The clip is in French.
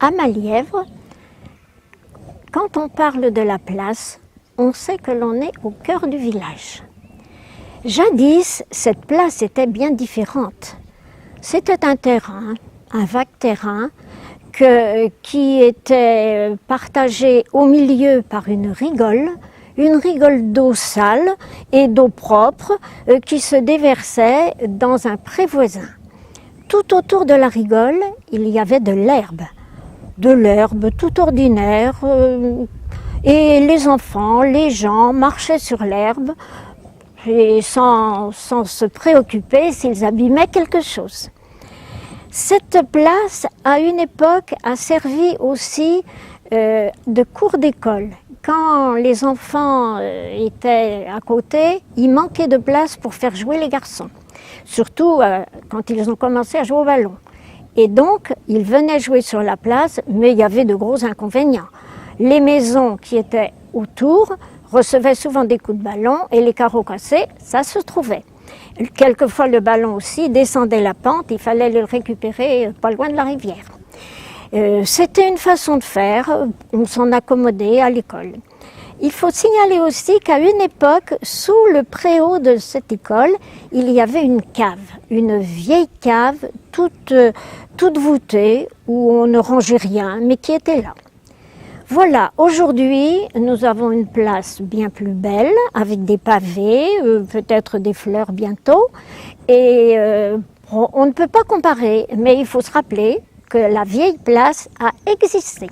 À Malièvre, quand on parle de la place, on sait que l'on est au cœur du village. Jadis, cette place était bien différente. C'était un terrain, un vague terrain, qui était partagé au milieu par une rigole d'eau sale et d'eau propre qui se déversait dans un pré voisin. Tout autour de la rigole, il y avait de l'herbe tout ordinaire, et les enfants, les gens marchaient sur l'herbe et sans se préoccuper s'ils abîmaient quelque chose. Cette place, à une époque, a servi aussi de cour d'école. Quand les enfants étaient à côté, il manquait de place pour faire jouer les garçons, surtout quand ils ont commencé à jouer au ballon. Et donc, ils venaient jouer sur la place, mais il y avait de gros inconvénients. Les maisons qui étaient autour recevaient souvent des coups de ballon et les carreaux cassés, ça se trouvait. Quelquefois, le ballon aussi descendait la pente, il fallait le récupérer pas loin de la rivière. C'était une façon de faire, on s'en accommodait à l'école. Il faut signaler aussi qu'à une époque, sous le préau de cette école, il y avait une vieille cave toute voûtée, où on ne rangeait rien, mais qui était là. Voilà, aujourd'hui, nous avons une place bien plus belle, avec des pavés, peut-être des fleurs bientôt, et on ne peut pas comparer, mais il faut se rappeler que la vieille place a existé.